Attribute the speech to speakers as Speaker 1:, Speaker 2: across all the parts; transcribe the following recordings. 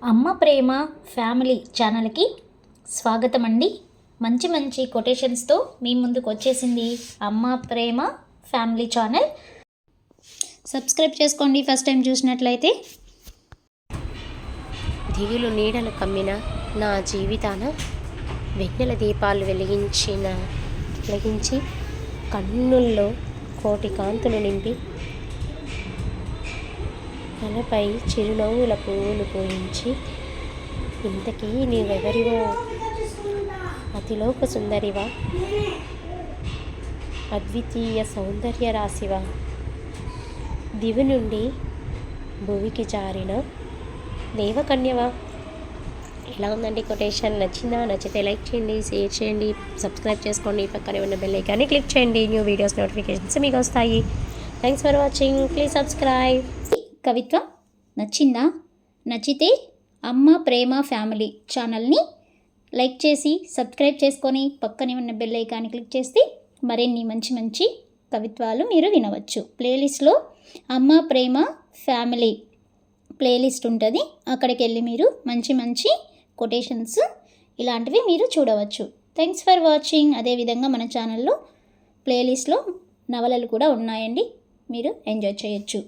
Speaker 1: అమ్మ ప్రేమ ఫ్యామిలీ ఛానల్కి స్వాగతం అండి. మంచి మంచి కొటేషన్స్తో మీ ముందుకు వచ్చేసింది అమ్మ ప్రేమ ఫ్యామిలీ ఛానల్. సబ్స్క్రైబ్ చేసుకోండి ఫస్ట్ టైం చూసినట్లయితే.
Speaker 2: దిగులు నీడలు కమ్మిన నా జీవితాన వెన్నెల దీపాలు వెలిగించి కన్నుల్లో కోటి కాంతులు నింపి తలపై చిరునవ్వుల పువ్వులు పూయించి, ఇంతకీ నీవెవరివో, అతిలోక సుందరివా, అద్వితీయ సౌందర్య రాశివా, దివి నుండి భువికి జారిన దేవకన్యవా. ఎలా ఉందండి కొటేషన్? నచ్చిందా? నచ్చితే లైక్ చేయండి, షేర్ చేయండి, సబ్స్క్రైబ్ చేసుకోండి, పక్కనే ఉన్న బెల్ ఐకాన్ని క్లిక్ చేయండి. న్యూ వీడియోస్ నోటిఫికేషన్స్ మీకు వస్తాయి. Thanks for watching. Please subscribe.
Speaker 1: కవిత్వం నచ్చిందా? నచ్చితే అమ్మ ప్రేమ ఫ్యామిలీ ఛానల్ని లైక్ చేసి సబ్స్క్రైబ్ చేసుకొని పక్కనే ఉన్న బెల్ ఐకాన్ని క్లిక్ చేస్తే మరిన్ని మంచి మంచి కవిత్వాలు మీరు వినవచ్చు. ప్లేలిస్ట్లో అమ్మ ప్రేమ ఫ్యామిలీ ప్లేలిస్ట్ ఉంటుంది. అక్కడికి వెళ్ళి మీరు మంచి మంచి కొటేషన్స్ ఇలాంటివి మీరు చూడవచ్చు. Thanks for watching. అదేవిధంగా మన ఛానల్లో ప్లేలిస్ట్లో నవలలు కూడా ఉన్నాయండి, మీరు ఎంజాయ్ చేయొచ్చు.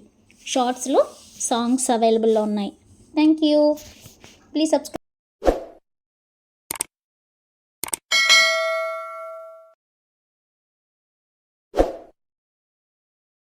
Speaker 1: షార్ట్స్లో సాంగ్స్ అవైలబుల్లో ఉన్నాయి. Thank you. Please subscribe.